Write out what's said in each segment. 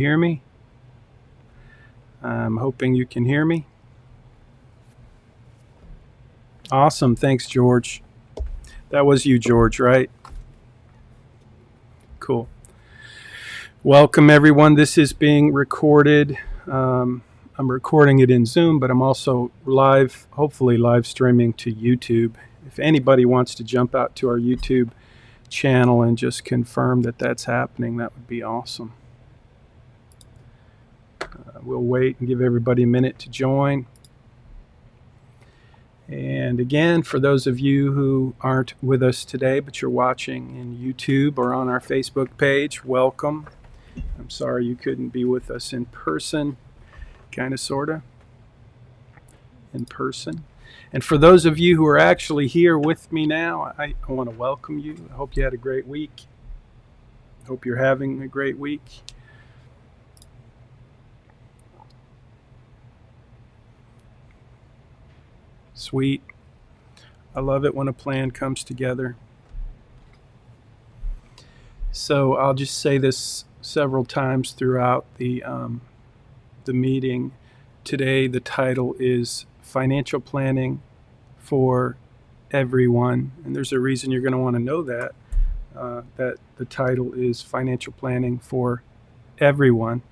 Hear me? I'm hoping you can hear me. Awesome. Thanks, George. That was you, George, right? Cool. Welcome, everyone. This is being recorded. I'm recording it in Zoom, but I'm also hopefully live streaming to YouTube. If anybody wants to jump out to our YouTube channel and just confirm that that's happening, that would be awesome. We'll wait and give everybody a minute to join. And again, for those of you who aren't with us today, but you're watching in YouTube or on our Facebook page, welcome. I'm sorry you couldn't be with us in person, kind of, sort of, in person. And for those of you who are actually here with me now, I want to welcome you. I hope you had a great week. I hope you're having a great week. Sweet. I love it when a plan comes together. So I'll just say this several times throughout the meeting. Today the title is Financial Planning for Everyone. And there's a reason you're going to want to know that the title is Financial Planning for Everyone.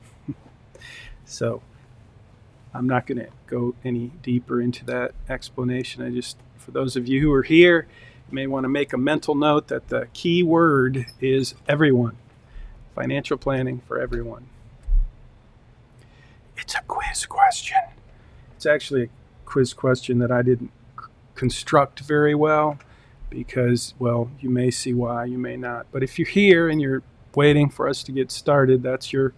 So I'm not going to go any deeper into that explanation. For those of you who are here, you may want to make a mental note that the key word is everyone. Financial planning for everyone. It's a quiz question. It's actually a quiz question that I didn't construct very well because, well, you may see why, you may not. But if you're here and you're waiting for us to get started, that's your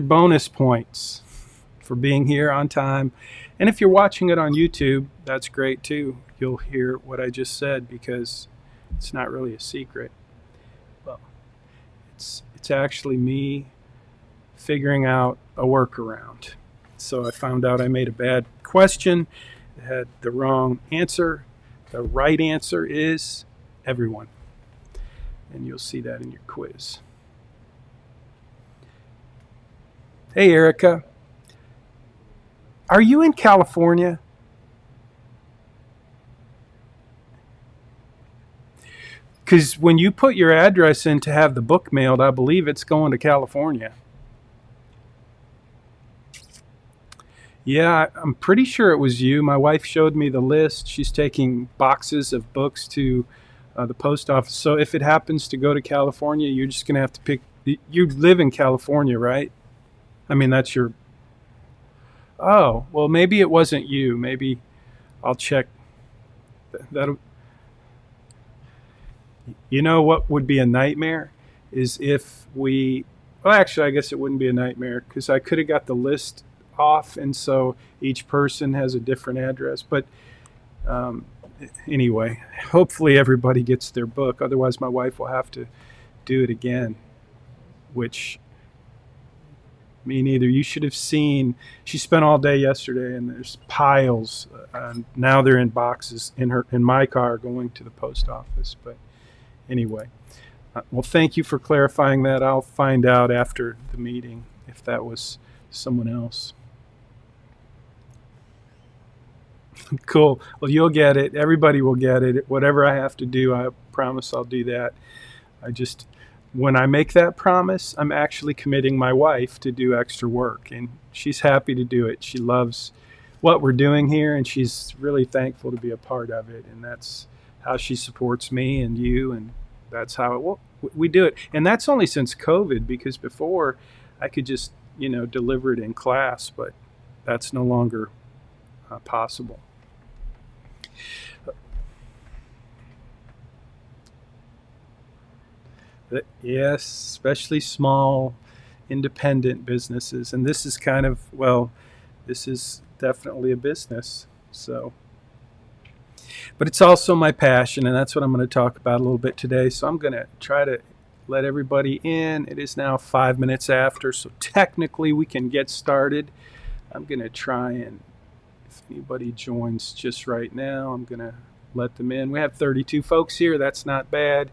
bonus points for being here on time. And if you're watching it on YouTube, that's great too. You'll hear what I just said because it's not really a secret. Well, it's actually me figuring out a workaround. So I found out I made a bad question. It had the wrong answer. The right answer is everyone. And you'll see that in your quiz. Hey, Erica. Are you in California? Because when you put your address in to have the book mailed, I believe it's going to California. Yeah, I'm pretty sure it was you. My wife showed me the list. She's taking boxes of books to the post office. So if it happens to go to California, you're just going to have to pick. You live in California, right? I mean, that's your... Oh, well, maybe it wasn't you. Maybe I'll check. You know what would be a nightmare is if we... Well, actually, I guess it wouldn't be a nightmare because I could have got the list off, and so each person has a different address. But anyway, hopefully everybody gets their book. Otherwise, my wife will have to do it again, which... Me neither. You should have seen. She spent all day yesterday, and there's piles. Now they're in boxes in my car going to the post office. But anyway, well, thank you for clarifying that. I'll find out after the meeting if that was someone else. Cool. Well, you'll get it. Everybody will get it. Whatever I have to do, I promise I'll do that. When I make that promise, I'm actually committing my wife to do extra work, and she's happy to do it. She loves what we're doing here, and she's really thankful to be a part of it, and that's how she supports me and you, and that's how we do it. And that's only since COVID, because before I could just, deliver it in class, but that's no longer possible. Yes, especially small independent businesses. And this is this is definitely a business. But it's also my passion, and that's what I'm going to talk about a little bit today. So I'm going to try to let everybody in. It is now 5 minutes after, so technically we can get started. I'm going to try and, if anybody joins just right now, I'm going to let them in. We have 32 folks here. That's not bad.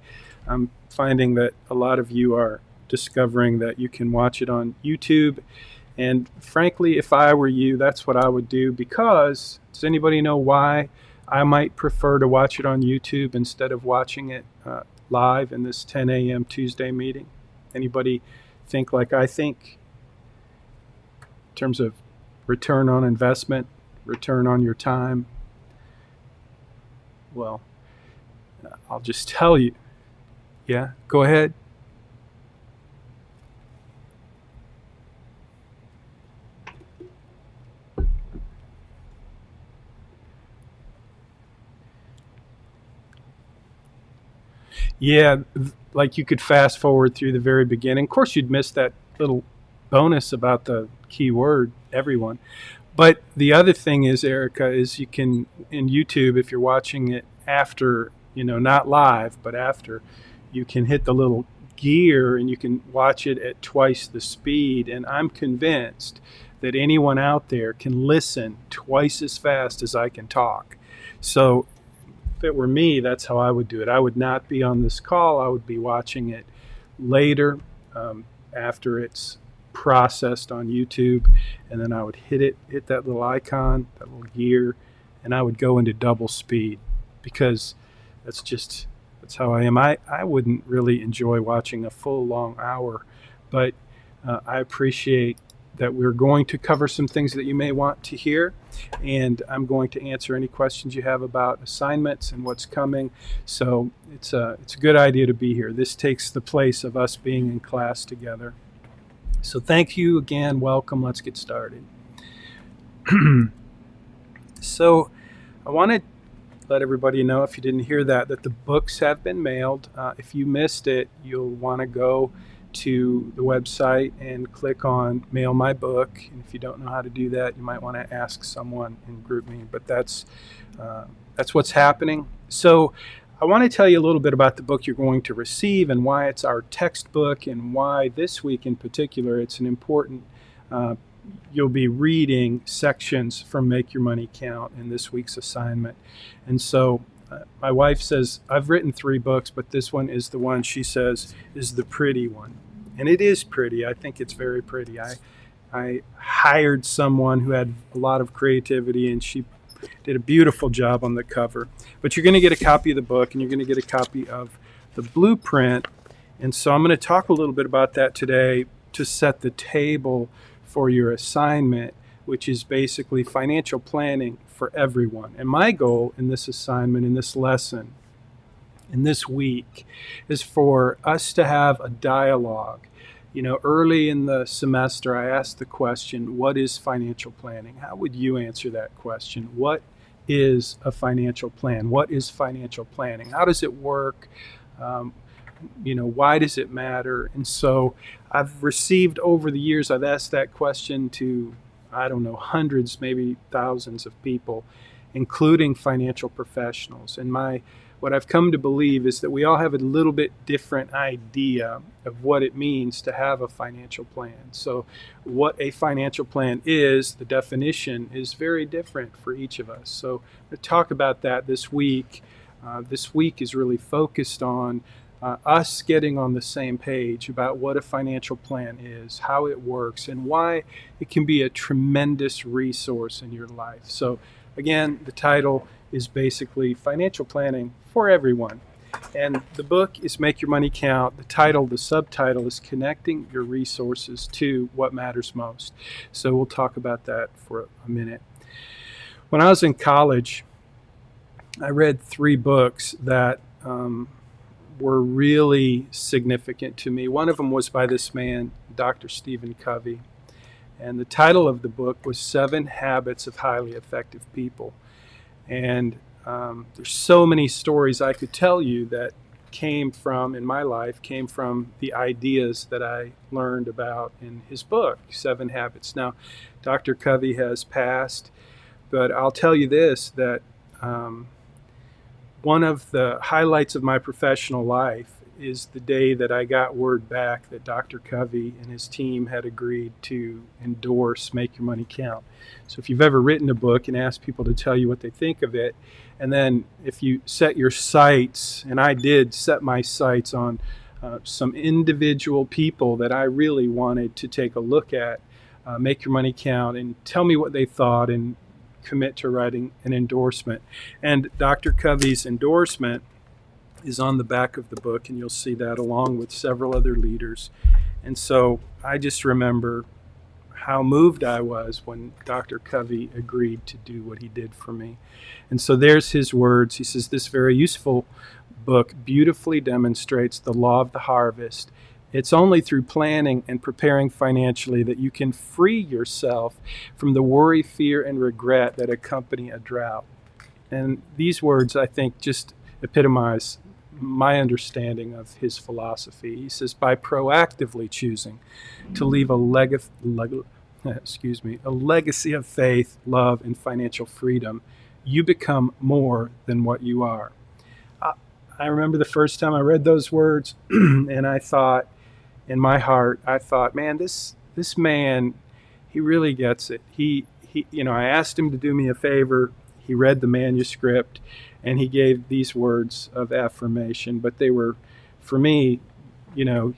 I'm finding that a lot of you are discovering that you can watch it on YouTube. And frankly, if I were you, that's what I would do, because does anybody know why I might prefer to watch it on YouTube instead of watching it live in this 10 a.m. Tuesday meeting? Anybody think like I think in terms of return on investment, return on your time? Well, I'll just tell you. Yeah, go ahead. Yeah, like you could fast forward through the very beginning. Of course, you'd miss that little bonus about the key word, everyone. But the other thing is, Erica, is you can, in YouTube, if you're watching it after, not live, but after, you can hit the little gear and you can watch it at twice the speed. And I'm convinced that anyone out there can listen twice as fast as I can talk. So if it were me, that's how I would do it. I would not be on this call. I would be watching it later, after it's processed on YouTube, and then I would hit that little icon, that little gear, and I would go into double speed, because that's how I am. I wouldn't really enjoy watching a full long hour, but I appreciate that we're going to cover some things that you may want to hear, and I'm going to answer any questions you have about assignments and what's coming. So it's a good idea to be here. This takes the place of us being in class together. So thank you again. Welcome. Let's get started. So I want to let everybody know, if you didn't hear that the books have been mailed. If you missed it, you'll want to go to the website and click on Mail My Book. And if you don't know how to do that, you might want to ask someone in GroupMe. But that's what's happening. So I want to tell you a little bit about the book you're going to receive and why it's our textbook, and why this week in particular it's an important, you'll be reading sections from Make Your Money Count in this week's assignment. And so my wife says, I've written 3 books, but this one is the one she says is the pretty one. And it is pretty. I think it's very pretty. I hired someone who had a lot of creativity, and she did a beautiful job on the cover. But you're going to get a copy of the book, and you're going to get a copy of the blueprint. And so I'm going to talk a little bit about that today to set the table for your assignment, which is basically financial planning for everyone. And my goal in this assignment, in this lesson, in this week, is for us to have a dialogue. Early in the semester, I asked the question, what is financial planning? How would you answer that question? What is a financial plan? What is financial planning? How does it work? Why does it matter? And so I've received, over the years, I've asked that question to, I don't know, hundreds, maybe thousands of people, including financial professionals. And what I've come to believe is that we all have a little bit different idea of what it means to have a financial plan. So what a financial plan is, the definition is very different for each of us. So I'm going to talk about that this week. This week is really focused on us getting on the same page about what a financial plan is, how it works, and why it can be a tremendous resource in your life. So again, the title is basically Financial Planning for Everyone. And the book is Make Your Money Count. The subtitle is Connecting Your Resources to What Matters Most. So we'll talk about that for a minute. When I was in college, I read 3 books that were really significant to me. One of them was by this man, Dr. Stephen Covey. And the title of the book was 7 Habits of Highly Effective People. And there's so many stories I could tell you that came from the ideas that I learned about in his book, 7 Habits. Now, Dr. Covey has passed, but I'll tell you this, that one of the highlights of my professional life is the day that I got word back that Dr. Covey and his team had agreed to endorse Make Your Money Count. So if you've ever written a book and asked people to tell you what they think of it, and then if you set your sights, and I did set my sights on some individual people that I really wanted to take a look at, Make Your Money Count, and tell me what they thought and commit to writing an endorsement. And Dr. Covey's endorsement is on the back of the book, and you'll see that along with several other leaders. And so I just remember how moved I was when Dr. Covey agreed to do what he did for me. And so there's his words. He says, "This very useful book beautifully demonstrates the law of the harvest. It's only through planning and preparing financially that you can free yourself from the worry, fear, and regret that accompany a drought." And these words, I think, just epitomize my understanding of his philosophy. He says, by proactively choosing to leave a legacy of faith, love, and financial freedom, you become more than what you are. I remember the first time I read those words, and I thought, in my heart, I thought, man, this man, he really gets it. He, I asked him to do me a favor. He read the manuscript, and he gave these words of affirmation. But they were, for me,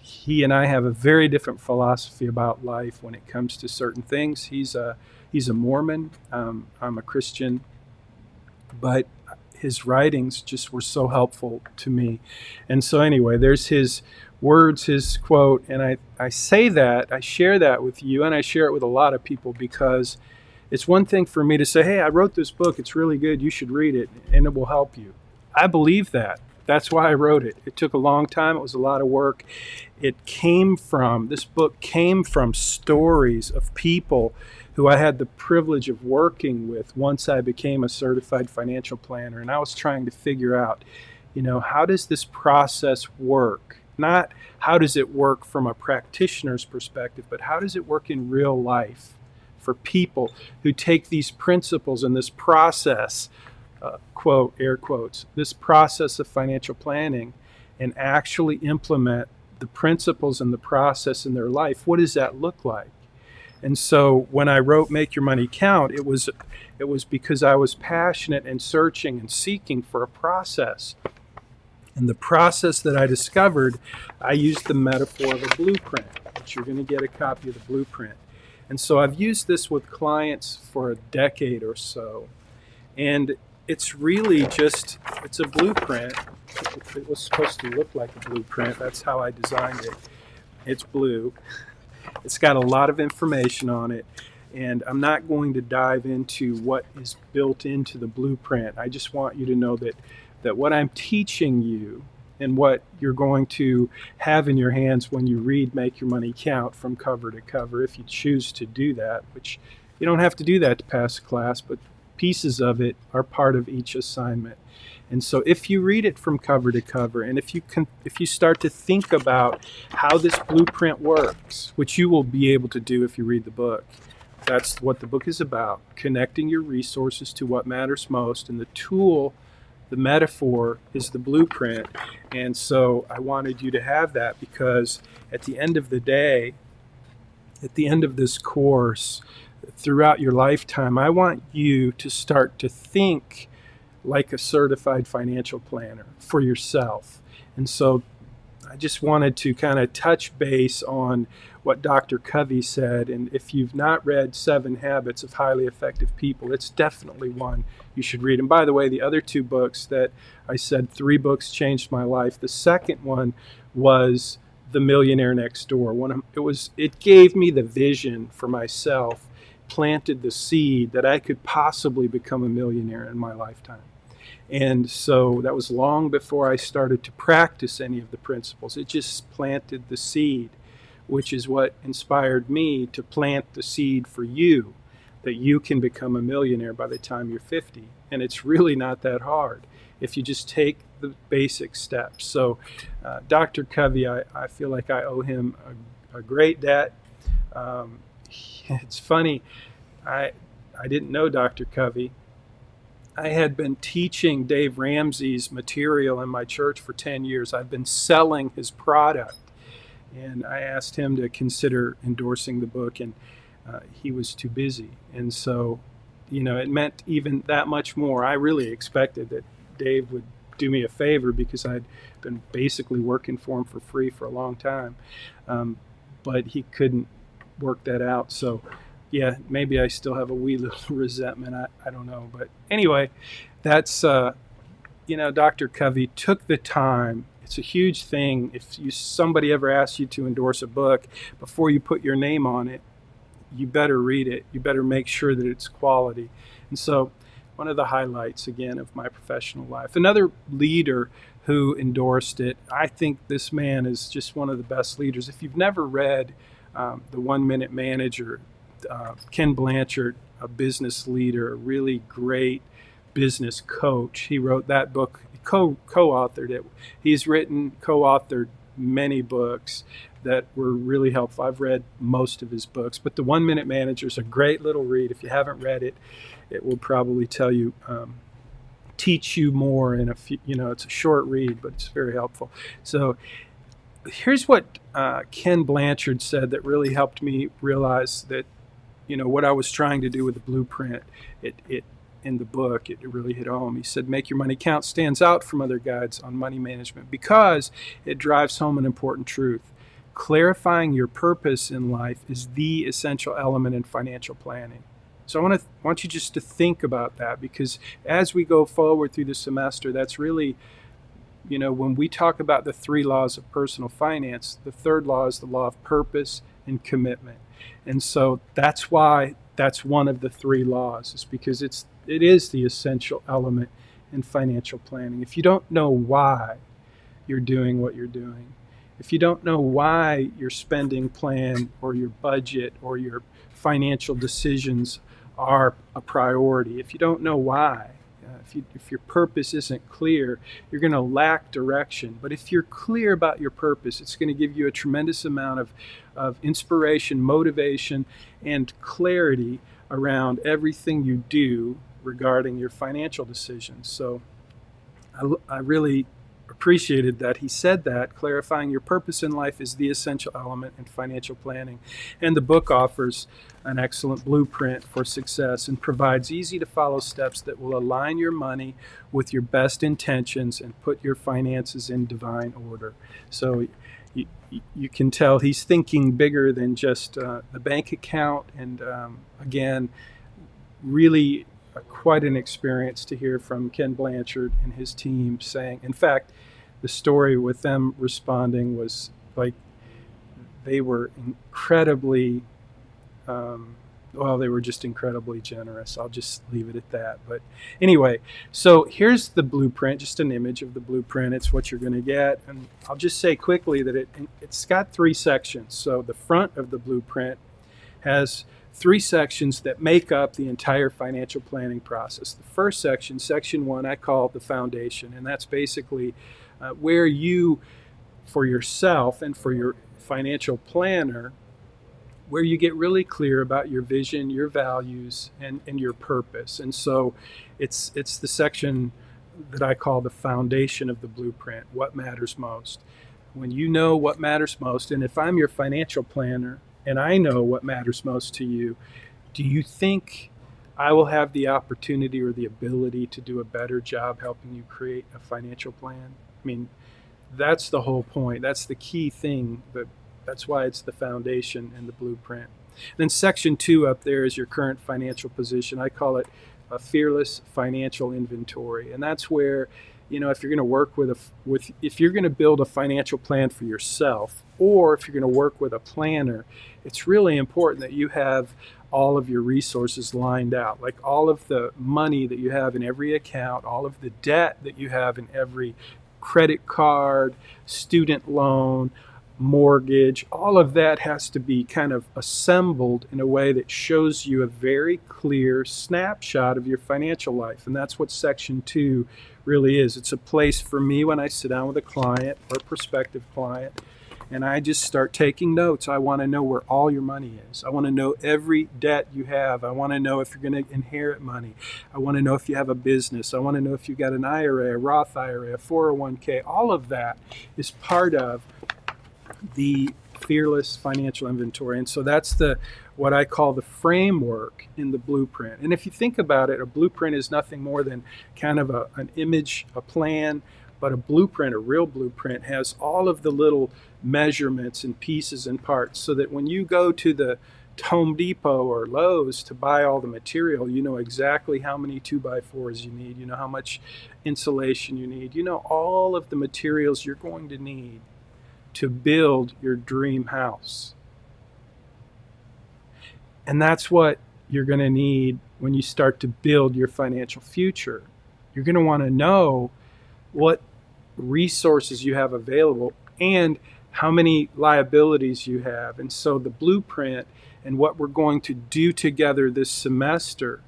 he and I have a very different philosophy about life when it comes to certain things. He's a Mormon. I'm a Christian, but his writings just were so helpful to me. And so anyway, there's his words, his quote, and I say that, I share that with you, and I share it with a lot of people, because it's one thing for me to say, hey, I wrote this book, it's really good, you should read it, and it will help you. I believe that. That's why I wrote it. It took a long time. It was a lot of work. This book came from stories of people who I had the privilege of working with once I became a certified financial planner. And I was trying to figure out, how does this process work? Not how does it work from a practitioner's perspective, but how does it work in real life for people who take these principles and this process, quote, air quotes, this process of financial planning and actually implement the principles and the process in their life. What does that look like? And so when I wrote Make Your Money Count, it was because I was passionate and searching and seeking for a process. And the process that I discovered, I used the metaphor of a blueprint, which you're going to get a copy of the blueprint. And so I've used this with clients for a decade or so. And it's really it's a blueprint. It was supposed to look like a blueprint. That's how I designed it. It's blue. It's got a lot of information on it. And I'm not going to dive into what is built into the blueprint. I just want you to know that what I'm teaching you and what you're going to have in your hands when you read Make Your Money Count from cover to cover, if you choose to do that, which you don't have to do that to pass a class, but pieces of it are part of each assignment. And so if you read it from cover to cover, and if you start to think about how this blueprint works, which you will be able to do if you read the book, that's what the book is about, connecting your resources to what matters most, and the tool, the metaphor, is the blueprint. And so I wanted you to have that, because at the end of the day, at the end of this course, throughout your lifetime, I want you to start to think like a certified financial planner for yourself. And so I just wanted to kind of touch base on what Dr. Covey said. And if you've not read 7 Habits of Highly Effective People, it's definitely one you should read. And by the way, the other 2 books that I said, 3 books changed my life. The second one was The Millionaire Next Door. It gave me the vision for myself, planted the seed that I could possibly become a millionaire in my lifetime. And so that was long before I started to practice any of the principles. It just planted the seed, which is what inspired me to plant the seed for you, that you can become a millionaire by the time you're 50. And it's really not that hard if you just take the basic steps. So Dr. Covey, I feel like I owe him a great debt. It's funny, I didn't know Dr. Covey. I had been teaching Dave Ramsey's material in my church for 10 years. I've been selling his product. And I asked him to consider endorsing the book, and he was too busy. And so, it meant even that much more. I really expected that Dave would do me a favor because I'd been basically working for him for free for a long time. But he couldn't work that out. So, yeah, maybe I still have a wee little resentment. I don't know. But anyway, that's, Dr. Covey took the time. It's a huge thing. If somebody ever asks you to endorse a book, before you put your name on it, you better read it. You better make sure that it's quality. And so one of the highlights, again, of my professional life. Another leader who endorsed it, I think this man is just one of the best leaders. If you've never read The 1 Minute Manager, Ken Blanchard, a business leader, a really great business coach, he wrote that book, co-authored it. He's co-authored many books that were really helpful. I've read most of his books, but The 1 Minute Manager is a great little read. If you haven't read it, it will probably teach you more in a few, it's a short read, but it's very helpful. So here's what Ken Blanchard said that really helped me realize that, what I was trying to do with the blueprint, it in the book, it really hit home. He said, Make Your Money Count stands out from other guides on money management because it drives home an important truth. Clarifying your purpose in life is the essential element in financial planning. So I want you just to think about that, because as we go forward through the semester, that's really, when we talk about the 3 laws of personal finance, the third law is the law of purpose and commitment. And so that's why that's one of the 3 laws, is because it is the essential element in financial planning. If you don't know why you're doing what you're doing, if you don't know why your spending plan or your budget or your financial decisions are a priority, if you don't know why, if your purpose isn't clear, you're going to lack direction. But if you're clear about your purpose, it's going to give you a tremendous amount of inspiration, motivation, and clarity around everything you do regarding your financial decisions. So I really appreciated that he said that clarifying your purpose in life is the essential element in financial planning. And the book offers an excellent blueprint for success and provides easy to follow steps that will align your money with your best intentions and put your finances in divine order. So you can tell he's thinking bigger than just the bank account. And again, really quite an experience to hear from Ken Blanchard and his team saying, in fact, the story with them responding was like they were incredibly, they were just incredibly generous. I'll just leave it at that. But anyway, so here's the blueprint, just an image of the blueprint. It's what you're going to get. And I'll just say quickly that it's got 3 sections. So the front of the blueprint has 3 sections that make up the entire financial planning process. The first section, section 1, I call the foundation, and that's basically where you, for yourself and for your financial planner, where you get really clear about your vision, your values, and your purpose. And so it's the section that I call the foundation of the blueprint, what matters most. When you know what matters most, and if I'm your financial planner, and I know what matters most to you, do you think I will have the opportunity or the ability to do a better job helping you create a financial plan? I mean, that's the whole point. That's the key thing. That's why it's the foundation and the blueprint. Then section 2 up there is your current financial position. I call it a fearless financial inventory. And that's where, if you're going to work if you're going to build a financial plan for yourself, or if you're going to work with a planner, it's really important that you have all of your resources lined out, like all of the money that you have in every account, all of the debt that you have in every credit card, student loan, mortgage, all of that has to be kind of assembled in a way that shows you a very clear snapshot of your financial life. And that's what section 2 really is. It's a place for me when I sit down with a client or a prospective client and I just start taking notes. I want to know where all your money is. I want to know every debt you have. I want to know if you're going to inherit money. I want to know if you have a business. I want to know if you've got an IRA, a Roth IRA, a 401k. All of that is part of the fearless financial inventory. And so that's what I call the framework in the blueprint. And if you think about it, a blueprint is nothing more than kind of an image, a plan, but a blueprint, a real blueprint, has all of the little measurements and pieces and parts so that when you go to the Home Depot or Lowe's to buy all the material, you know exactly how many 2x4s you need, you know how much insulation you need, you know all of the materials you're going to need to build your dream house. And that's what you're going to need when you start to build your financial future. You're going to want to know what resources you have available and how many liabilities you have. And so the blueprint and what we're going to do together this semester,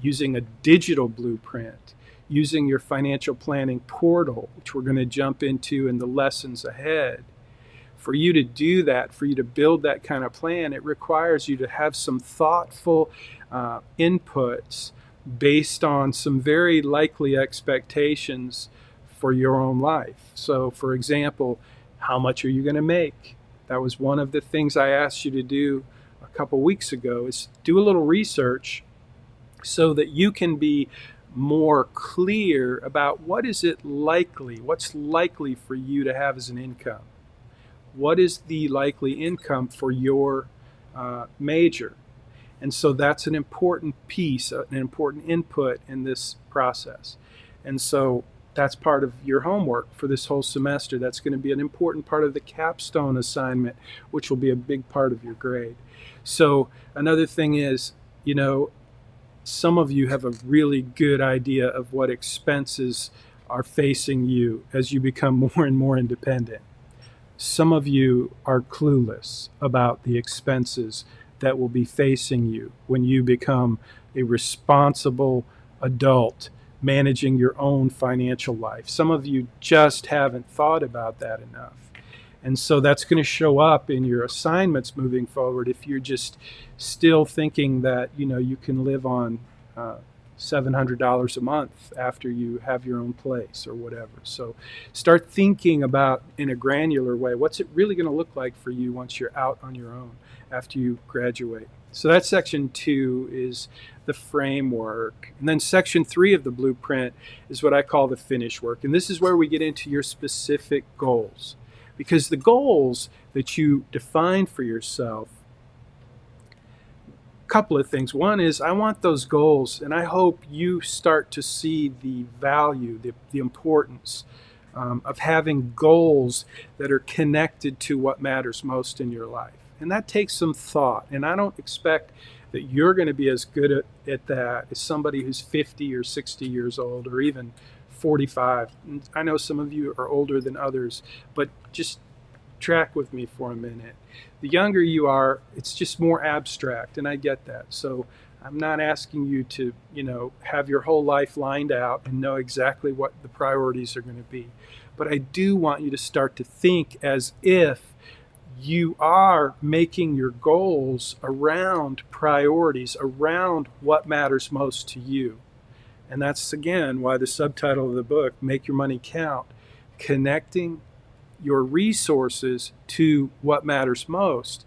using a digital blueprint, using your financial planning portal, which we're going to jump into in the lessons ahead. For you to do that, for you to build that kind of plan, it requires you to have some thoughtful inputs based on some very likely expectations for your own life. So, for example, how much are you going to make? That was one of the things I asked you to do a couple weeks ago, is do a little research so that you can be more clear about what's likely for you to have as an income. What is the likely income for your major? And so that's an important piece, an important input in this process. And so that's part of your homework for this whole semester. That's going to be an important part of the capstone assignment, which will be a big part of your grade. So another thing is, you know, some of you have a really good idea of what expenses are facing you as you become more and more independent. Some of you are clueless about the expenses that will be facing you when you become a responsible adult managing your own financial life. Some of you just haven't thought about that enough. And so that's going to show up in your assignments moving forward if you're just still thinking that, you know, you can live on $700 a month after you have your own place or whatever. So start thinking about, in a granular way, what's it really going to look like for you once you're out on your own after you graduate. So that's section 2, is the framework. And then section 3 of the blueprint is what I call the finish work. And this is where we get into your specific goals. Because the goals that you define for yourself, couple of things. One is, I want those goals, and I hope you start to see the value, the importance of having goals that are connected to what matters most in your life. And that takes some thought. And I don't expect that you're going to be as good at that as somebody who's 50 or 60 years old, or even 45. And I know some of you are older than others, but just track with me for a minute. The younger you are, it's just more abstract, and I get that. So I'm not asking you to, have your whole life lined out and know exactly what the priorities are going to be. But I do want you to start to think as if you are making your goals around priorities, around what matters most to you. And that's, again, why the subtitle of the book, Make Your Money Count, connecting your resources to what matters most.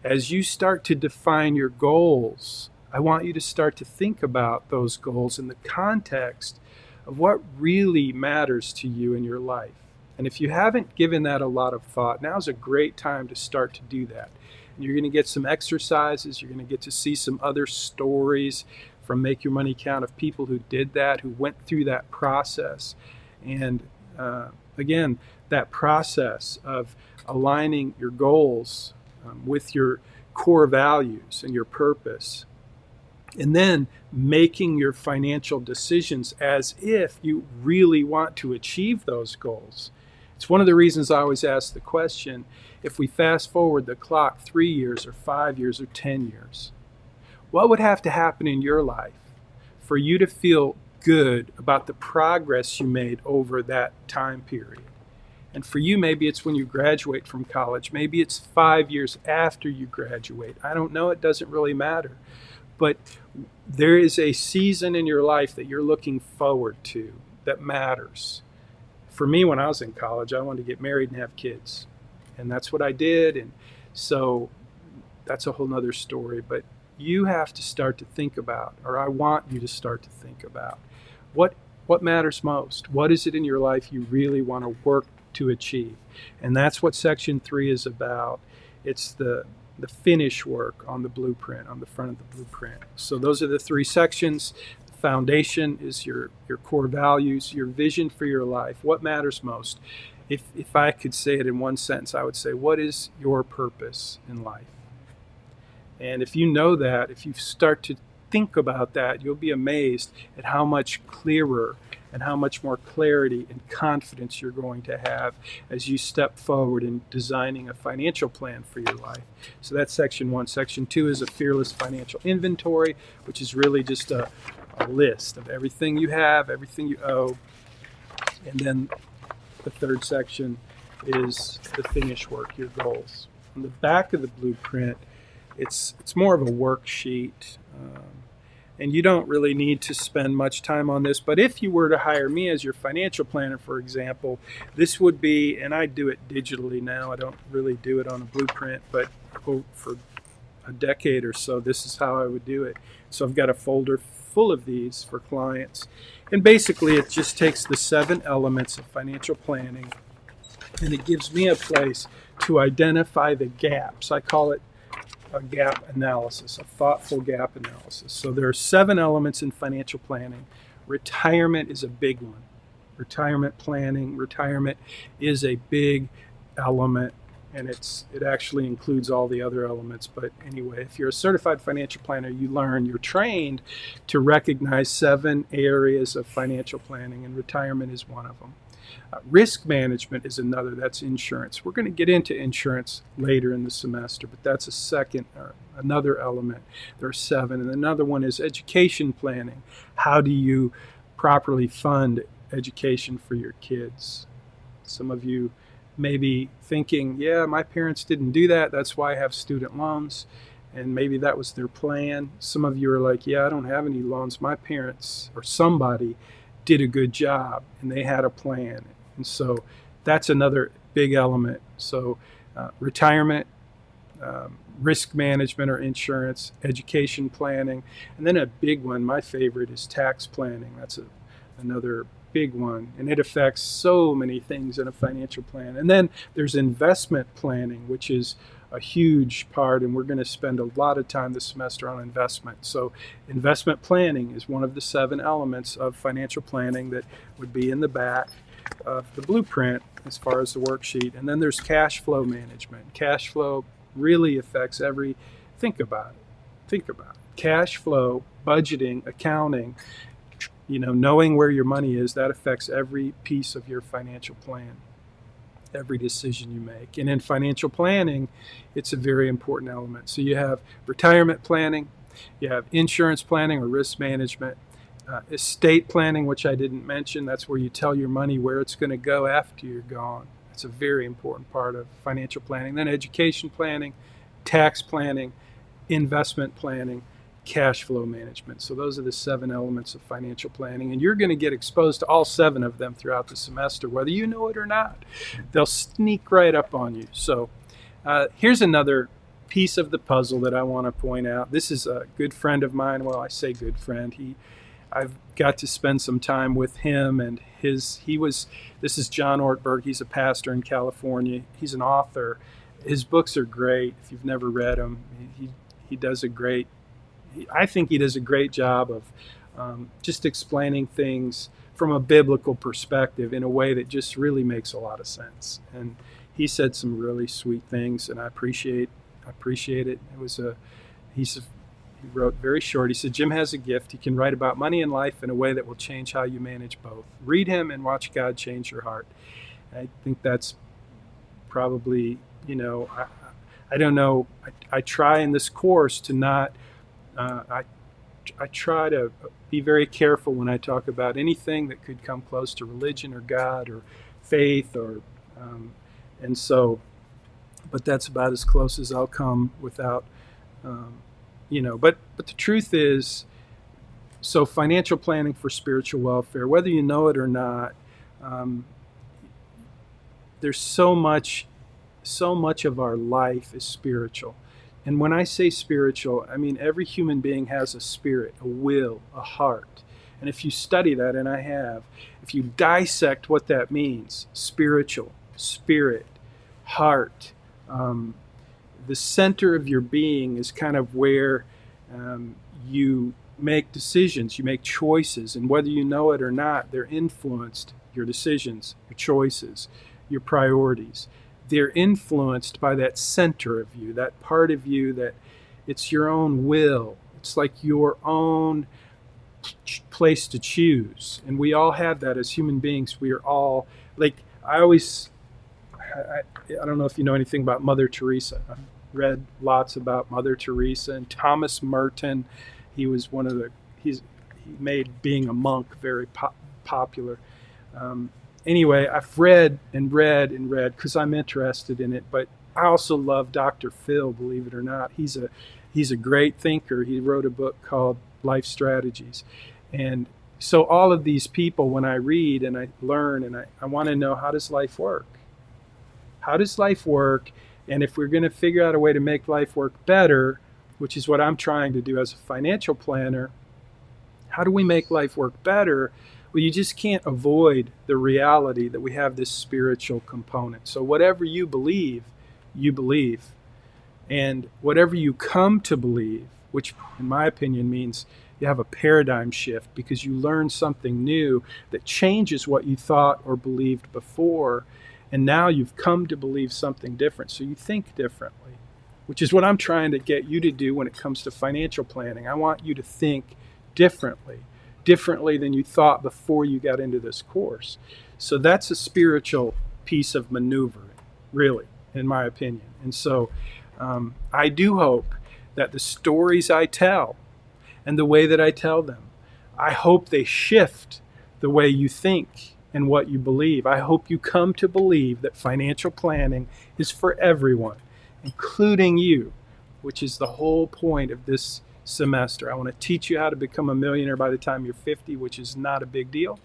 As you start to define your goals, I want you to start to think about those goals in the context of what really matters to you in your life. And if you haven't given that a lot of thought, now's a great time to start to do that. And you're going to get some exercises. You're going to get to see some other stories from Make Your Money Count of people who did that, who went through that process. And again, that process of aligning your goals with your core values and your purpose, and then making your financial decisions as if you really want to achieve those goals. It's one of the reasons I always ask the question, if we fast forward the clock 3 years or 5 years or 10 years, what would have to happen in your life for you to feel good about the progress you made over that time period? And for you, maybe it's when you graduate from college. Maybe it's 5 years after you graduate. I don't know. It doesn't really matter. But there is a season in your life that you're looking forward to that matters. For me, when I was in college, I wanted to get married and have kids. And that's what I did. And so that's a whole nother story. But you have to start to think about, or I want you to start to think about, what matters most. What is it in your life you really want to work to achieve? And that's what section 3 is about. It's the finish work on the blueprint, on the front of the blueprint. So those are the 3 sections. The foundation is your core values, your vision for your life. What matters most? If I could say it in one sentence, I would say, what is your purpose in life? And if you know that, if you start to think about that, you'll be amazed at how much clearer and how much more clarity and confidence you're going to have as you step forward in designing a financial plan for your life. So that's section 1. Section 2 is a fearless financial inventory, which is really just a list of everything you have, everything you owe. And then the 3rd section is the finish work, your goals. On the back of the blueprint, it's more of a worksheet. And you don't really need to spend much time on this, but if you were to hire me as your financial planner, for example, this would be, and I do it digitally now, I don't really do it on a blueprint, but for a decade or so, this is how I would do it. So I've got a folder full of these for clients. And basically it just takes the 7 elements of financial planning and it gives me a place to identify the gaps. I call it a gap analysis, a thoughtful gap analysis. So there are 7 elements in financial planning. Retirement is a big one. Retirement planning, retirement is a big element, and it actually includes all the other elements. But anyway, if you're a certified financial planner, you're trained to recognize 7 areas of financial planning, and retirement is one of them. Risk management is another. That's insurance. We're going to get into insurance later in the semester, but that's another element. There are 7. And another one is education planning. How do you properly fund education for your kids? Some of you may be thinking, yeah, my parents didn't do that. That's why I have student loans. And maybe that was their plan. Some of you are like, yeah, I don't have any loans. My parents or somebody did a good job and they had a plan. And so that's another big element. So retirement, risk management or insurance, education planning, and then a big one, my favorite, is tax planning. That's another big one, and it affects so many things in a financial plan. And then there's investment planning, which is a huge part, and we're going to spend a lot of time this semester on investment. So investment planning is one of the 7 elements of financial planning that would be in the back of the blueprint as far as the worksheet. And then there's cash flow management. Cash flow really affects think about it. Cash flow, budgeting, accounting, knowing where your money is, that affects every piece of your financial plan, every decision you make. And in financial planning, it's a very important element. So you have retirement planning, you have insurance planning or risk management, estate planning, which I didn't mention. That's where you tell your money where it's going to go after you're gone. It's a very important part of financial planning. Then education planning, tax planning, investment planning, cash flow management. So those are the 7 elements of financial planning, and you're going to get exposed to all 7 of them throughout the semester, whether you know it or not. They'll sneak right up on you. So here's another piece of the puzzle that I want to point out. This is a good friend of mine. Well, I say good friend. I've got to spend some time with him, and this is John Ortberg. He's a pastor in California. He's an author. His books are great. If you've never read them, I think he does a great job of just explaining things from a biblical perspective in a way that just really makes a lot of sense. And he said some really sweet things, and I appreciate it. He wrote very short. He said, Jim has a gift. He can write about money and life in a way that will change how you manage both. Read him and watch God change your heart. I think that's probably, I don't know. I try in this course to not, I try to be very careful when I talk about anything that could come close to religion or God or faith but that's about as close as I'll come without, but the truth is, so financial planning for spiritual welfare, whether you know it or not, there's so much of our life is spiritual. And when I say spiritual, I mean every human being has a spirit, a will, a heart. And if you study that, and I have, if you dissect what that means, spiritual, spirit, heart, the center of your being is kind of where you make decisions, you make choices, and whether you know it or not, they're influenced, your decisions, your choices, your priorities. They're influenced by that center of you, that part of you that it's your own will. It's like your own place to choose. And we all have that as human beings. We are all, like, I don't know if you know anything about Mother Teresa. I've read lots about Mother Teresa and Thomas Merton. He was he made being a monk very popular. Anyway, I've read because I'm interested in it, but I also love Dr. Phil, believe it or not. He's a great thinker. He wrote a book called Life Strategies. And so all of these people, when I read and I learn and I want to know, how does life work? How does life work? And if we're going to figure out a way to make life work better, which is what I'm trying to do as a financial planner, how do we make life work better? Well, you just can't avoid the reality that we have this spiritual component. So whatever you believe, you believe. And whatever you come to believe, which in my opinion means you have a paradigm shift because you learn something new that changes what you thought or believed before. And now you've come to believe something different. So you think differently, which is what I'm trying to get you to do when it comes to financial planning. I want you to think differently than you thought before you got into this course. So that's a spiritual piece of maneuvering, really, in my opinion. And so I do hope that the stories I tell and the way that I tell them, I hope they shift the way you think and what you believe. I hope you come to believe that financial planning is for everyone, including you, which is the whole point of this semester. I want to teach you how to become a millionaire by the time you're 50, which is not a big deal.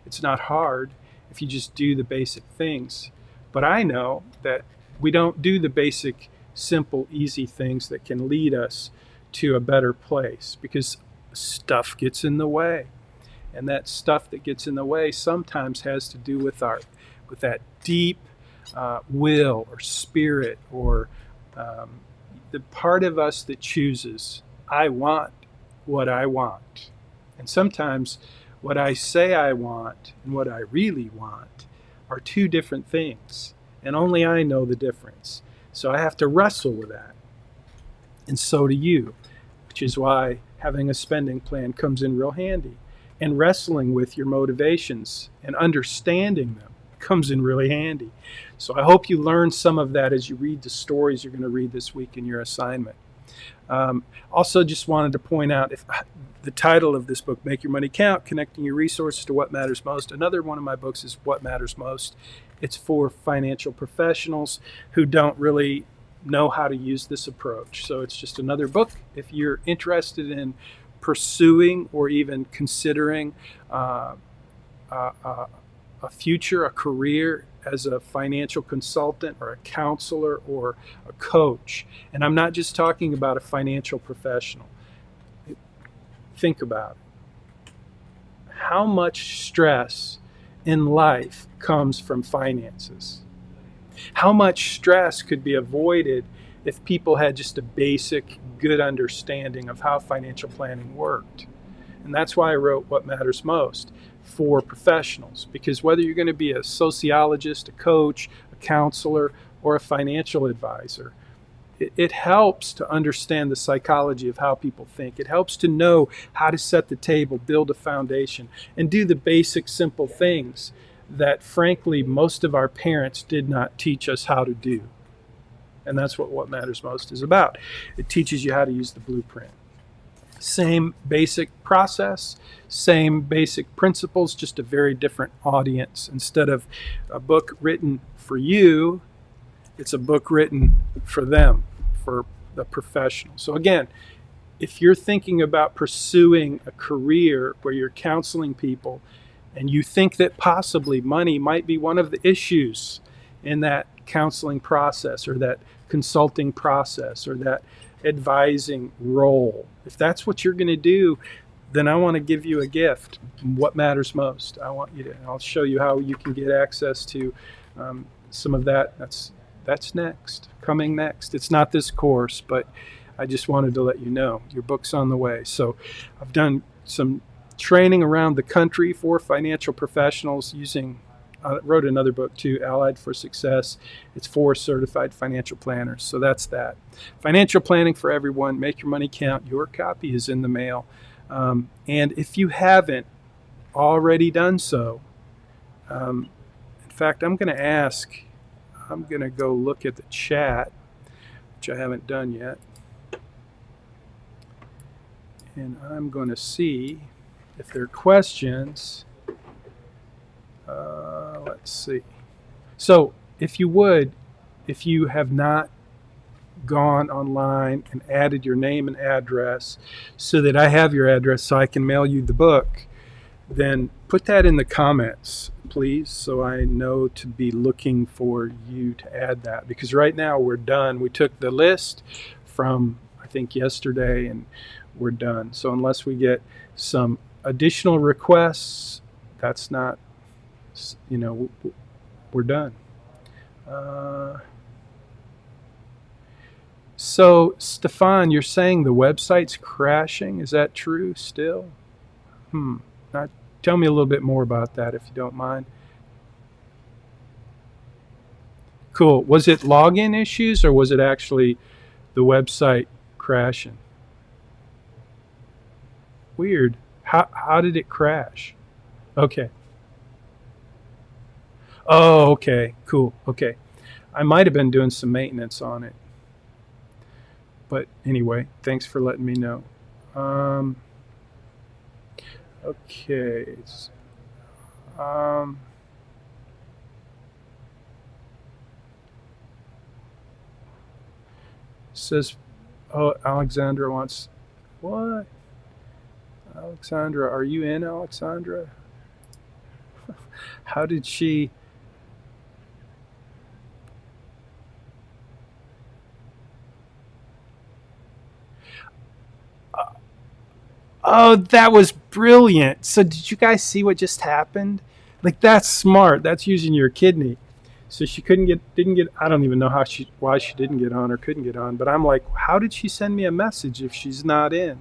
It's not hard if you just do the basic things. But I know that we don't do the basic, simple, easy things that can lead us to a better place because stuff gets in the way. And that stuff that gets in the way sometimes has to do with that deep will or spirit or the part of us that chooses, I want what I want. And sometimes what I say I want and what I really want are two different things. And only I know the difference. So I have to wrestle with that. And so do you, which is why having a spending plan comes in real handy. And wrestling with your motivations and understanding them comes in really handy. So I hope you learn some of that as you read the stories you're going to read this week in your assignment. Also, just wanted to point out the title of this book, Make Your Money Count, Connecting Your Resources to What Matters Most. Another one of my books is What Matters Most. It's for financial professionals who don't really know how to use this approach. So it's just another book. If you're interested in pursuing or even considering a future, a career as a financial consultant or a counselor or a coach. And I'm not just talking about a financial professional. Think about it. How much stress in life comes from finances? How much stress could be avoided if people had just a basic, good understanding of how financial planning worked? And that's why I wrote What Matters Most for professionals, because whether you're going to be a sociologist, a coach, a counselor, or a financial advisor, it helps to understand the psychology of how people think. It helps to know how to set the table, build a foundation, and do the basic, simple things that, frankly, most of our parents did not teach us how to do. And that's what Matters Most is about. It teaches you how to use the blueprint. Same basic process, same basic principles, just a very different audience. Instead of a book written for you, it's a book written for them, for the professional. So again, if you're thinking about pursuing a career where you're counseling people and you think that possibly money might be one of the issues in that counseling process or that consulting process or that advising role. If that's what you're going to do, then I want to give you a gift. What matters most? I'll show you how you can get access to some of that. That's next, coming next. It's not this course, but I just wanted to let you know your book's on the way. So I've done some training around the country for financial professionals using, wrote another book too, Allied for Success. It's for certified financial planners. So that's that. Financial planning for everyone. Make your money count. Your copy is in the mail. And if you haven't already done so, in fact, I'm going to go look at the chat, which I haven't done yet. And I'm going to see if there are questions. Let's see. So if you have not gone online and added your name and address so that I have your address so I can mail you the book, then put that in the comments, please, so I know to be looking for you to add that. Because right now we're done. We took the list from, I think, yesterday, and we're done. So unless we get some additional requests, that's not, we're done. So, Stefan, you're saying the website's crashing? Is that true still? Tell me a little bit more about that, if you don't mind. Cool. Was it login issues, or was it actually the website crashing? Weird. How did it crash? Okay. Oh, okay. Cool. Okay. I might have been doing some maintenance on it. But anyway, thanks for letting me know. Okay. Says, oh, Alexandra wants, what? Alexandra, are you in, Alexandra? How did she? Oh, that was brilliant. So did you guys see what just happened? Like, that's smart. That's using your kidney. So she didn't get, I don't even know why she didn't get on or couldn't get on, but I'm like, how did she send me a message if she's not in?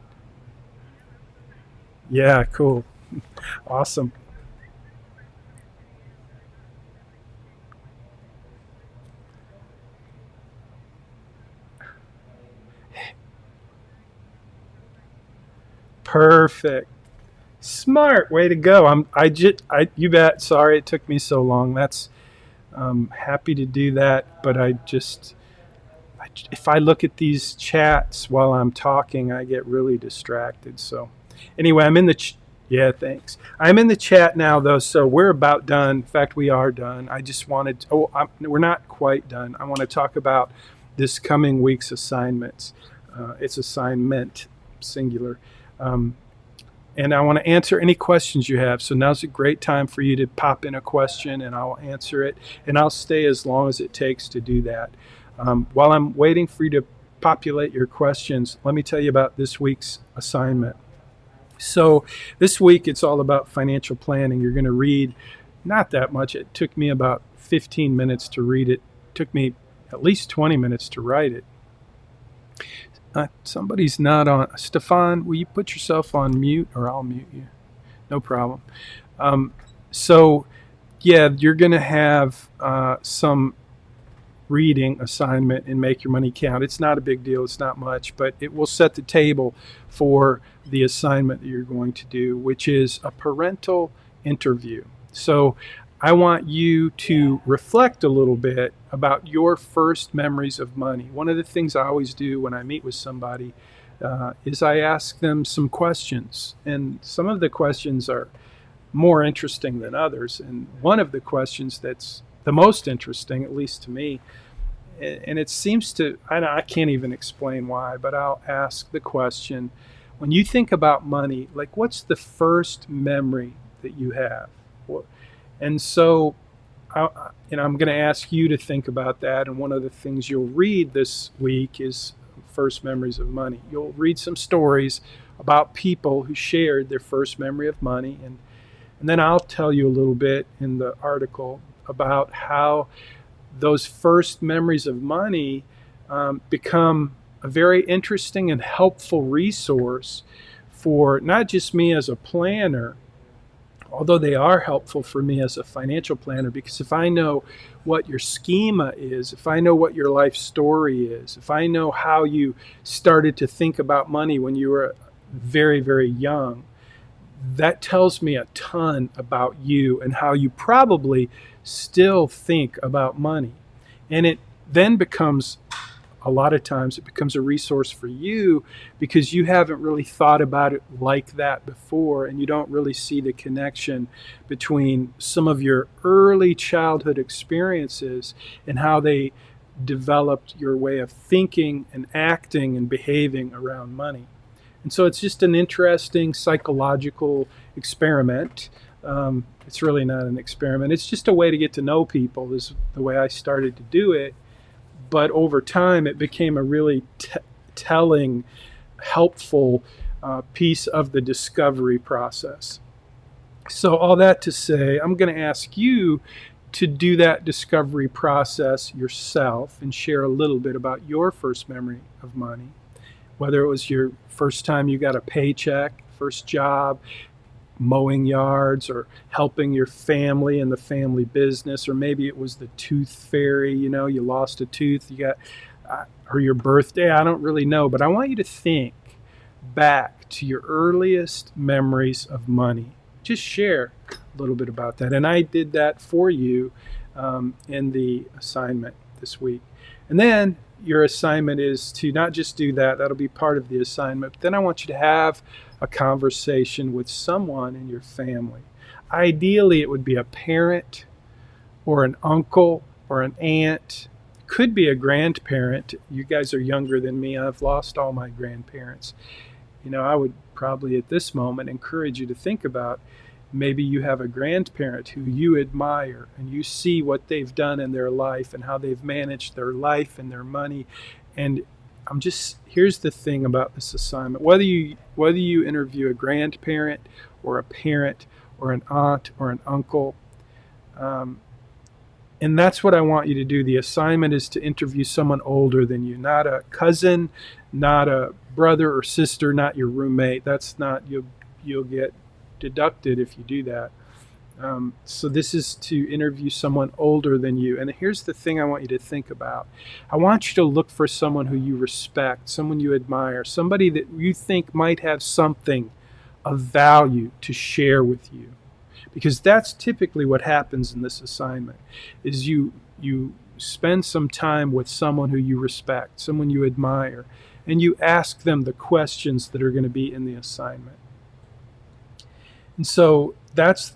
Yeah, cool. Awesome. Perfect. Smart. Way to go. You bet. Sorry it took me so long. That's, happy to do that, but if I look at these chats while I'm talking, I get really distracted. So anyway, yeah, thanks. I'm in the chat now, though, so we're about done. In fact, we are done. I just wanted, we're not quite done. I want to talk about this coming week's assignments. It's assignment, singular. And I want to answer any questions you have. So now's a great time for you to pop in a question, and I'll answer it. And I'll stay as long as it takes to do that. While I'm waiting for you to populate your questions, let me tell you about this week's assignment. So this week, it's all about financial planning. You're going to read not that much. It took me about 15 minutes to read it. It took me at least 20 minutes to write it. Somebody's not on. Stefan, will you put yourself on mute, or I'll mute you? No problem. So, yeah, you're going to have some reading assignment and Make Your Money Count. It's not a big deal. It's not much, but it will set the table for the assignment that you're going to do, which is a parental interview. So I want you to reflect a little bit about your first memories of money. One of the things I always do when I meet with somebody is I ask them some questions. And some of the questions are more interesting than others. And one of the questions that's the most interesting, at least to me, and it seems to, I can't even explain why, but I'll ask the question, when you think about money, like, what's the first memory that you have? And so, I'm going to ask you to think about that. And one of the things you'll read this week is first memories of money. You'll read some stories about people who shared their first memory of money, and then I'll tell you a little bit in the article about how those first memories of money become a very interesting and helpful resource for not just me as a planner, although they are helpful for me as a financial planner, because if I know what your schema is, if I know what your life story is, if I know how you started to think about money when you were very, very young, that tells me a ton about you and how you probably still think about money. And it then becomes, a lot of times, it becomes a resource for you because you haven't really thought about it like that before, and you don't really see the connection between some of your early childhood experiences and how they developed your way of thinking and acting and behaving around money. And so it's just an interesting psychological experiment. It's really not an experiment. It's just a way to get to know people, is the way I started to do it. But over time, it became a really telling, helpful piece of the discovery process. So all that to say, I'm going to ask you to do that discovery process yourself and share a little bit about your first memory of money, whether it was your first time you got a paycheck, first job, mowing yards, or helping your family in the family business, or maybe it was the tooth fairy, you lost a tooth, you got, or your birthday, I don't really know, but I want you to think back to your earliest memories of money. Just share a little bit about that. And I did that for you in the assignment this week. And then your assignment is to not just do that, that'll be part of the assignment, but then I want you to have a conversation with someone in your family. Ideally, it would be a parent or an uncle or an aunt. Could be a grandparent. You guys are younger than me. I've lost all my grandparents. I would probably at this moment encourage you to think about maybe you have a grandparent who you admire and you see what they've done in their life and how they've managed their life and their money. And here's the thing about this assignment. Whether you interview a grandparent or a parent or an aunt or an uncle, and that's what I want you to do. The assignment is to interview someone older than you, not a cousin, not a brother or sister, not your roommate. That's not, you'll get deducted if you do that. So this is to interview someone older than you. And here's the thing I want you to think about. I want you to look for someone who you respect, someone you admire, somebody that you think might have something of value to share with you. Because that's typically what happens in this assignment, is you spend some time with someone who you respect, someone you admire, and you ask them the questions that are going to be in the assignment. And so that's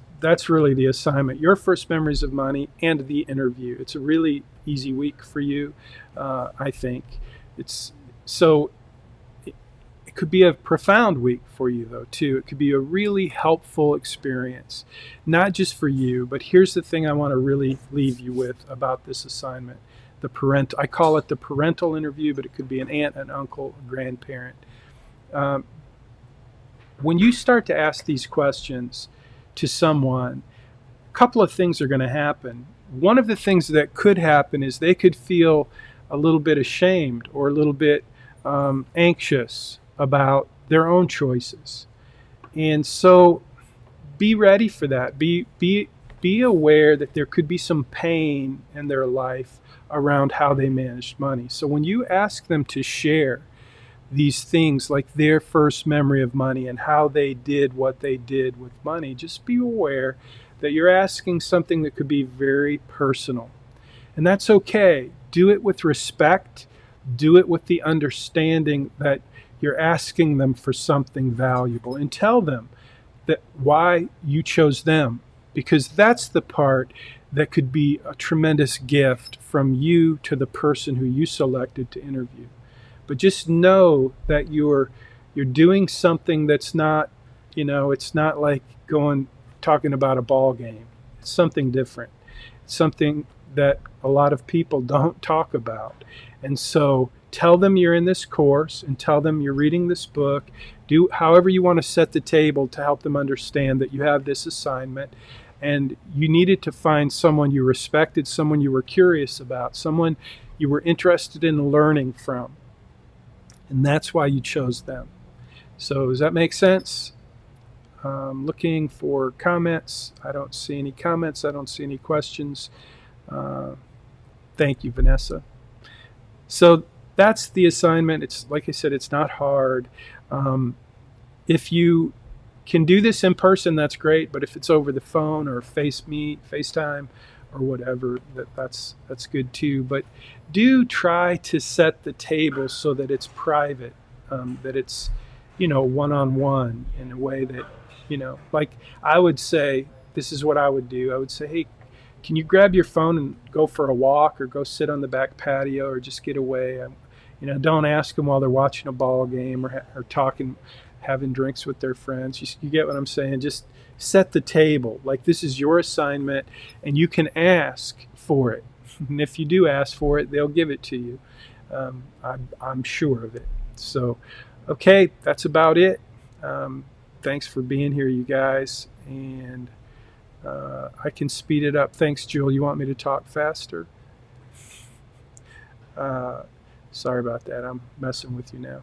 really the assignment, your first memories of money and the interview. It's a really easy week for you, I think. It could be a profound week for you, though, too. It could be a really helpful experience, not just for you, but here's the thing I want to really leave you with about this assignment. I call it the parental interview, but it could be an aunt, an uncle, a grandparent. When you start to ask these questions to someone, a couple of things are going to happen. One of the things that could happen is they could feel a little bit ashamed or a little bit anxious about their own choices. And so be ready for that. Be aware that there could be some pain in their life around how they managed money. So when you ask them to share these things like their first memory of money and how they did what they did with money, just be aware that you're asking something that could be very personal. And that's okay. Do it with respect. Do it with the understanding that you're asking them for something valuable, and tell them that why you chose them, because that's the part that could be a tremendous gift from you to the person who you selected to interview. But just know that you're doing something that's not, it's not like talking about a ball game. It's something different. It's something that a lot of people don't talk about. And so tell them you're in this course and tell them you're reading this book. Do however you want to set the table to help them understand that you have this assignment, and you needed to find someone you respected, someone you were curious about, someone you were interested in learning from. And that's why you chose them. So does that make sense? Looking for comments. I don't see any comments. I don't see any questions. Thank you, Vanessa. So that's the assignment. It's like I said, it's not hard. If you can do this in person, that's great. But if it's over the phone or FaceTime or whatever, that's good too. But do try to set the table so that it's private, that it's, one-on-one in a way that, like I would say, this is what I would do. I would say, hey, can you grab your phone and go for a walk or go sit on the back patio or just get away? Don't ask them while they're watching a ball game or talking, having drinks with their friends. You get what I'm saying? Just set the table. Like, this is your assignment, and you can ask for it. And if you do ask for it, they'll give it to you. I'm sure of it. So, okay, that's about it. Thanks for being here, you guys. And I can speed it up. Thanks, Jewel. You want me to talk faster? Sorry about that. I'm messing with you now.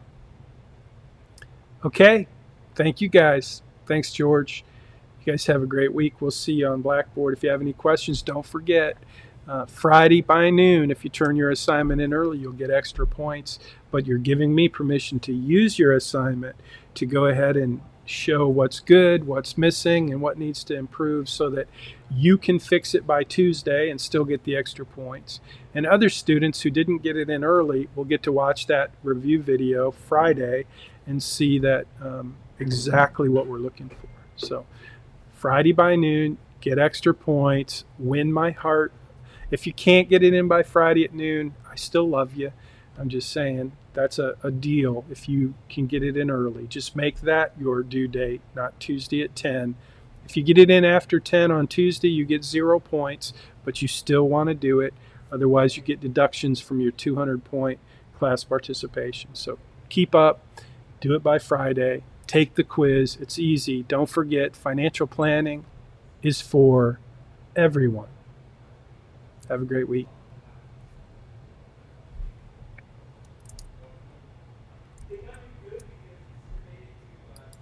Okay. Thank you, guys. Thanks, George. You guys have a great week. We'll see you on Blackboard. If you have any questions, don't forget, Friday by noon, if you turn your assignment in early, you'll get extra points. But you're giving me permission to use your assignment to go ahead and show what's good, what's missing, and what needs to improve so that you can fix it by Tuesday and still get the extra points. And other students who didn't get it in early will get to watch that review video Friday and see that exactly what we're looking for. So Friday by noon, get extra points, win my heart. If you can't get it in by Friday at noon, I still love you. I'm just saying that's a deal if you can get it in early. Just make that your due date, not Tuesday at 10. If you get it in after 10 on Tuesday, you get 0 points, but you still want to do it. Otherwise, you get deductions from your 200-point class participation. So keep up. Do it by Friday. Take the quiz. It's easy. Don't forget, financial planning is for everyone. Have a great week.